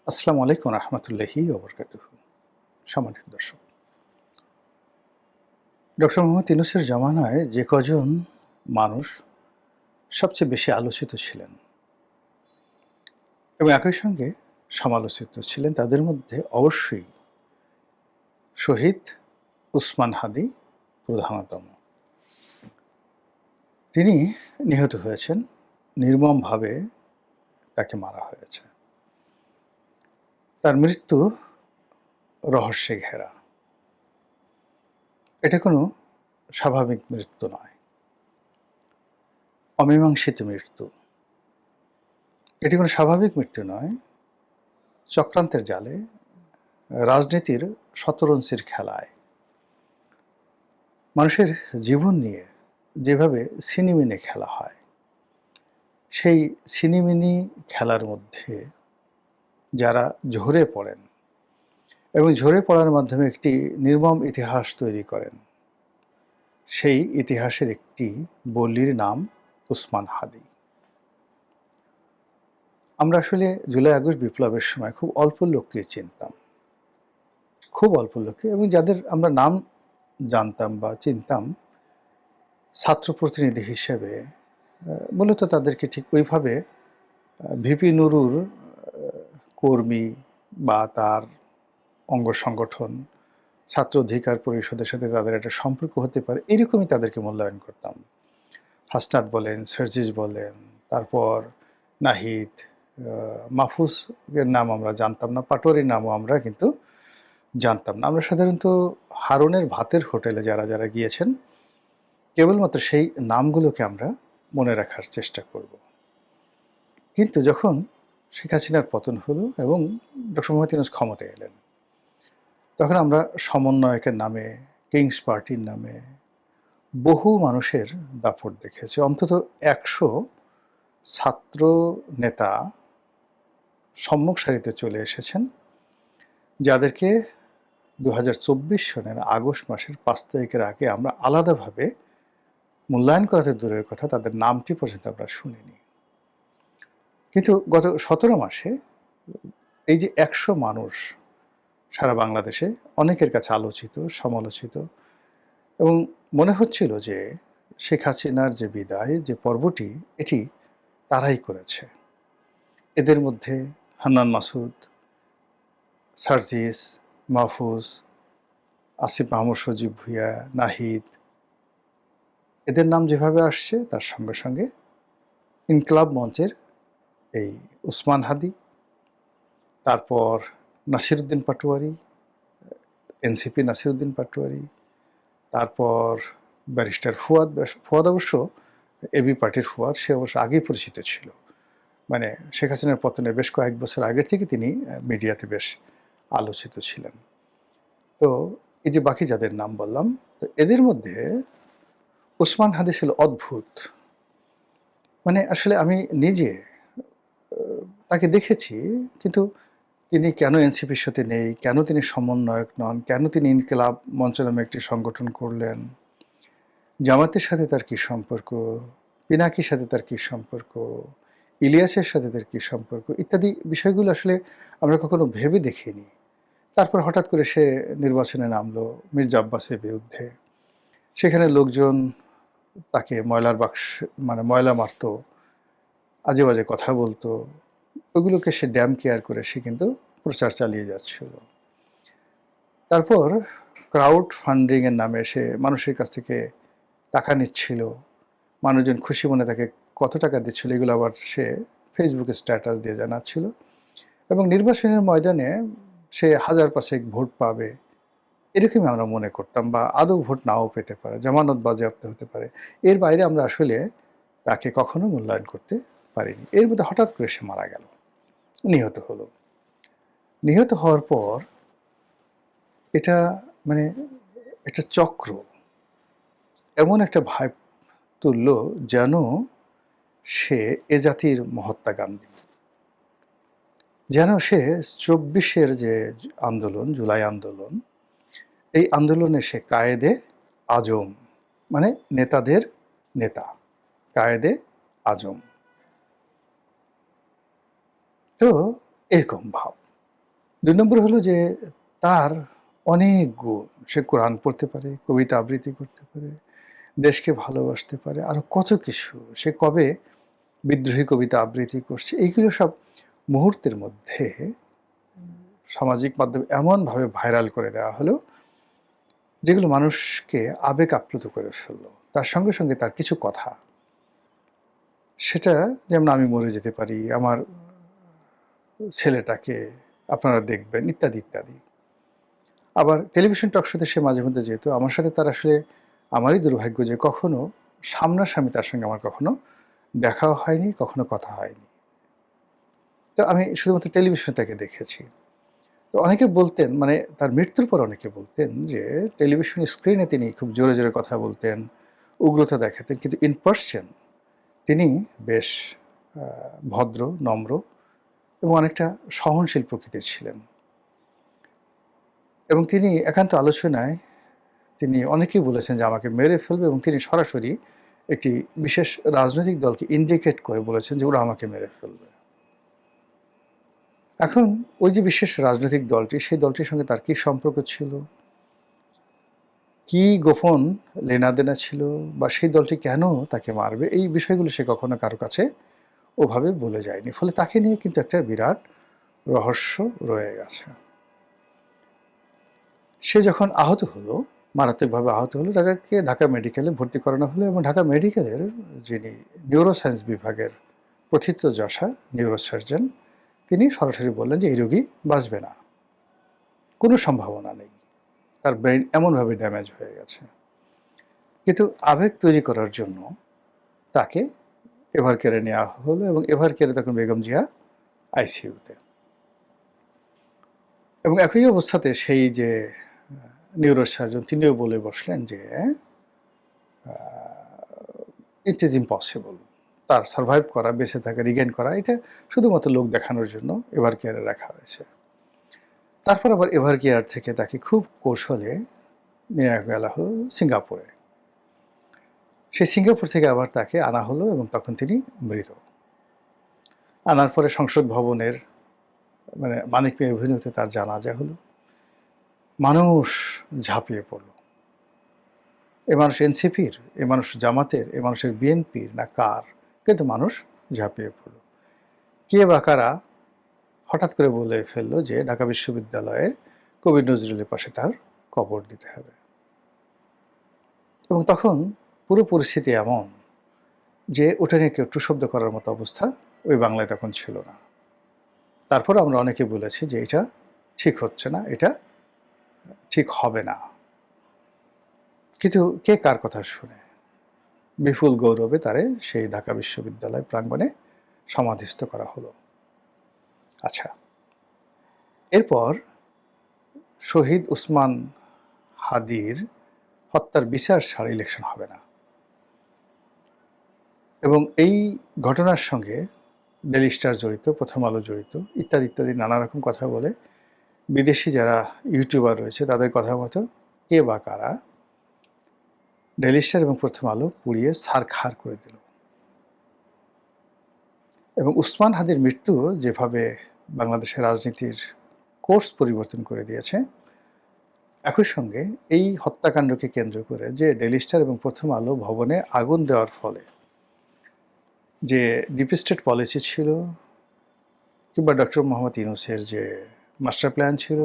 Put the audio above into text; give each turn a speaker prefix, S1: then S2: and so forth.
S1: আসসালামু আলাইকুম রহমতুল্লাহি ওবরকাতুহু। সম্মানিত দর্শক, ডক্টর মোহাম্মদ ইউনূসের জামানায় যে কজন মানুষ সবচেয়ে বেশি আলোচিত ছিলেন এবং একই সঙ্গে সমালোচিত ছিলেন, তাদের মধ্যে অবশ্যই শহীদ উসমান হাদি প্রধানতম। তিনি নিহত হয়েছেন, নির্মমভাবে তাকে মারা হয়েছে। তার মৃত্যু রহস্যে ঘেরা। এটা কোনো স্বাভাবিক মৃত্যু নয়, অমীমাংসিত মৃত্যু। এটি কোনো স্বাভাবিক মৃত্যু নয়, চক্রান্তের জালে, রাজনীতির শতরঞ্চির খেলায় মানুষের জীবন নিয়ে যেভাবে ছিনিমিনি খেলা হয়, সেই ছিনিমিনি খেলার মধ্যে যারা ঝরে পড়েন এবং ঝরে পড়ার মাধ্যমে একটি নির্মম ইতিহাস তৈরি করেন, সেই ইতিহাসের একটি বলির নাম উসমান হাদি। আমরা আসলে জুলাই আগস্ট বিপ্লবের সময় খুব অল্প লোককে চিনতাম, খুব অল্প লোককে, এবং যাদের আমরা নাম জানতাম বা চিনতাম ছাত্র প্রতিনিধি হিসেবে, মূলত তাদেরকে ঠিক ওইভাবে ভিপি নুরুর কর্মী বা তার অঙ্গ সংগঠন, ছাত্র অধিকার পরিষদের সাথে তাদের একটা সম্পর্ক হতে পারে, এরকমই তাদেরকে মূল্যায়ন করতাম। হাসনাত বলেন, সার্জিস বলেন, তারপর নাহিদ, মাহফুজের নাম আমরা জানতাম না, পাটোয়ারির নামও আমরা কিন্তু জানতাম না। আমরা সাধারণত হারুনের ভাতের হোটেলে যারা যারা গিয়েছেন, কেবলমাত্র সেই নামগুলোকে আমরা মনে রাখার চেষ্টা করব। কিন্তু যখন শেখ হাসিনার পতন হলো এবং ডক্টর মোহাম্মদ ইউনূস ক্ষমতায় এলেন, তখন আমরা সমন্বয়কের নামে, কিংস পার্টির নামে বহু মানুষের দাপট দেখেছি। অন্তত ১০০ ছাত্র নেতা সম্মুখ সারিতে চলে এসেছেন, যাদেরকে ২০২৪ সনের আগস্ট মাসের ৫ তারিখের আগে আমরা আলাদাভাবে মূল্যায়ন করাতে দূরের কথা, তাদের নামটি পর্যন্ত আমরা শুনিনি। কিন্তু গত ১৭ মাসে এই যে ১০০ মানুষ সারা বাংলাদেশে অনেকের কাছে আলোচিত, সমালোচিত, এবং মনে হচ্ছিল যে শেখ হাসিনার যে বিদায়, যে পর্বটি, এটি তারাই করেছে। এদের মধ্যে হান্নান মাসুদ, সার্জিস, মাহফুজ, আসিফ মাহমুদ সজীব ভুঁইয়া, নাহিদ, এদের নাম যেভাবে আসছে তার সঙ্গে সঙ্গে ইনকলাব মঞ্চের এই উসমান হাদি, তারপর নাসিরুদ্দিন পাটোয়ারি, এনসিপি নাসিরুদ্দিন পাটোয়ারি, তারপর ব্যারিস্টার ফুয়াদ। ফুয়াদ অবশ্য এবি পার্টির ফুয়াদ, সে অবশ্য আগেই পরিচিত ছিল, মানে শেখ হাসিনার পতনের বেশ কয়েক বছর আগের থেকে তিনি মিডিয়াতে বেশ আলোচিত ছিলেন। তো এই যে বাকি যাদের নাম বললাম, তো এদের মধ্যে উসমান হাদি ছিল অদ্ভুত। মানে আসলে আমি নিজে তাকে দেখেছি, কিন্তু তিনি কেন এনসিপির সাথে নেই, কেন তিনি সমন্বয়ক নন, কেন তিনি ইনকিলাব মঞ্চ নামে একটি সংগঠন করলেন, জামাতের সাথে তার কী সম্পর্ক, পিনাকির সাথে তার কী সম্পর্ক, ইলিয়াসের সাথে তার কী সম্পর্ক, ইত্যাদি বিষয়গুলো আসলে আমরা কখনো ভেবে দেখিনি। তারপর হঠাৎ করে সে নির্বাচনে নামলো মির্জা আব্বাসের বিরুদ্ধে। সেখানে লোকজন তাকে ময়লার বাক্স, মানে ময়লা মারত, আজে বাজে কথা বলতো, ওগুলোকে সে ড্যাম কেয়ার করে সে কিন্তু প্রচার চালিয়ে যাচ্ছিল। তারপর ক্রাউড ফান্ডিংয়ের নামে সে মানুষের কাছ থেকে টাকা নিচ্ছিল, মানুষজন খুশি মনে তাকে কত টাকা দিচ্ছিল, এগুলো আবার সে ফেসবুকে স্ট্যাটাস দিয়ে জানাচ্ছিল, এবং নির্বাচনের ময়দানে সে ১,৫০০ ভোট পাবে এরকমই আমরা মনে করতাম, বা আদৌ ভোট নাও পেতে পারে, জামানত বাজেয়াপ্ত হতে পারে। এর বাইরে আমরা আসলে তাকে কখনো মূল্যায়ন করতে পারিনি। এর মধ্যে হঠাৎ করে সে মারা গেল, নিহত হলো। নিহত হওয়ার পর এটা মানে একটা চক্র এমন একটা ভাব তুলল যেন সে এ জাতির মহাত্মা গান্ধী, যেন সে ২৪-এর যে আন্দোলন, জুলাই আন্দোলন, এই আন্দোলনে সে কায়েদে আজম, মানে নেতাদের নেতা, কায়েদে আজম। তো এরকম ভাব। ২ নম্বর হলো যে তার অনেক গুণ। সে কোরআন পড়তে পারে, কবিতা আবৃত্তি করতে পারে, দেশকে ভালোবাসতে পারে, আরো কত কিছু। সে কবে বিদ্রোহী কবিতা আবৃত্তি করছে, এইগুলো সব মুহূর্তের মধ্যে সামাজিক মাধ্যমে এমনভাবে ভাইরাল করে দেওয়া হলো, যেগুলো মানুষকে আবেগ আপ্লুত করে ফেললো। তার সঙ্গে, সঙ্গে তার কিছু কথা, সেটা যেমন আমি মরে যেতে পারি, আমার ছেলেটাকে আপনারা দেখবেন, ইত্যাদি, ইত্যাদি। আবার টেলিভিশন টক শোতে সে মাঝে মধ্যে যেহেতু আমার সাথে তার আসলে আমারই দুর্ভাগ্য যে কখনো সামনাসামনি তার সঙ্গে আমার কখনো দেখাও হয়নি, কখনো কথা হয়নি। তো আমি শুধুমাত্র টেলিভিশনে তাকে দেখেছি। তো অনেকে বলতেন, মানে তার মৃত্যুর পর অনেকে বলতেন যে টেলিভিশন স্ক্রিনে তিনি খুব জোরে, জোরে কথা বলতেন, উগ্রতা দেখাতেন। কিন্তু ইন পারসন তিনি বেশ ভদ্র, নম্র এবং অনেকটা সহনশীল প্রকৃতির ছিলেন। এবং তিনি একান্ত আলোচনায় তিনি অনেকেই বলেছেন যে আমাকে মেরে ফেলবে, এবং তিনি সরাসরি একটি বিশেষ রাজনৈতিক দলকে ইন্ডিকেট করে বলেছেন যে ওরা আমাকে মেরে ফেলবে। এখন ওই যে বিশেষ রাজনৈতিক দলটি, সেই দলটির সঙ্গে তার কী সম্পর্ক ছিল, কী গোপন লেনাদেনা ছিল, বা সেই দলটি কেন তাকে মারবে, এই বিষয়গুলো সে কখনো কারো কাছে ওভাবে বলে যায়নি। ফলে তাকে নিয়ে কিন্তু একটা বিরাট রহস্য রয়ে গেছে। সে যখন আহত হলো, মারাত্মকভাবে আহত হলো, তাকে ঢাকা মেডিকেলে ভর্তি করানো হলো, এবং ঢাকা মেডিকেলের যিনি নিউরোসায়েন্স বিভাগের প্রথিতযশা নিউরোসার্জন, তিনি সরাসরি বললেন যে এই রোগী বাঁচবে না, কোনো সম্ভাবনা নেই, তার ব্রেন এমনভাবে ড্যামেজ হয়ে গেছে। কিন্তু আবেগ তৈরি করার জন্য তাকে এভারকেয়ারে নেওয়া হলো, এবং এভারকেয়ারে তখন বেগম জিয়া আইসিইউতে। এবং একই অবস্থাতে সেই যে নিউরোসার্জন, তিনিও বলে বসলেন যে ইট ইজ ইম্পসিবল, তার সার্ভাইভ করা, বেঁচে থাকা, রিগেন করা, এটা শুধুমাত্র লোক দেখানোর জন্য এভারকেয়ারে রাখা হয়েছে। তারপর আবার এভারকেয়ার থেকে তাকে খুব কৌশলে নিয়ে গেলা হলো সিঙ্গাপুরে। সেই সিঙ্গাপুর থেকে আবার তাকে আনা হলো, এবং তখন তিনি মৃত। আনার পরে সংসদ ভবনের মানে মানিক মিয়া এভিনিউতে তার জানাজা হলো। মানুষ ঝাঁপিয়ে পড়ল। এ মানুষ এনসিপির, এ মানুষ জামাতের, এ মানুষের বিএনপির, না কার? কিন্তু মানুষ ঝাঁপিয়ে পড়ল। কে বা কারা হঠাৎ করে বলে ফেললো যে ঢাকা বিশ্ববিদ্যালয়ের কবি নজরুলের পাশে তার কবর দিতে হবে। এবং তখন পুরো পরিস্থিতি এমন যে ওটা নিয়ে কেউ একটু শব্দ করার মতো অবস্থা ওই বাংলায় তখন ছিল না। তারপর আমরা অনেকে বলেছি যে এটা ঠিক হচ্ছে না, এটা ঠিক হবে না। কিন্তু কে কার কথা শুনে? বিপুল গৌরবে তারে সেই ঢাকা বিশ্ববিদ্যালয় প্রাঙ্গণে সমাধিস্থ করা হলো। আচ্ছা, এরপর শহীদ ওসমান হাদির হত্যার বিচার ছাড়া ইলেকশন হবে না, এবং এই ঘটনার সঙ্গে ডেইলি স্টার জড়িত, প্রথম আলো জড়িত, ইত্যাদি ইত্যাদি নানা রকম কথা বলে বিদেশি যারা ইউটিউবার রয়েছে তাদের কথা মতো কে বা কারা ডেইলি স্টার এবং প্রথম আলো পুড়িয়ে ছারখার করে দিল। এবং উসমান হাদির মৃত্যু যেভাবে বাংলাদেশের রাজনীতির কোর্স পরিবর্তন করে দিয়েছে, একই সঙ্গে এই হত্যাকাণ্ডকে কেন্দ্র করে যে ডেইলি স্টার এবং প্রথম আলো ভবনে আগুন দেওয়ার ফলে যে ডিপ স্টেট পলিসি ছিল, কিংবা ডক্টর মোহাম্মদ ইউনূসের যে মাস্টার প্ল্যান ছিল,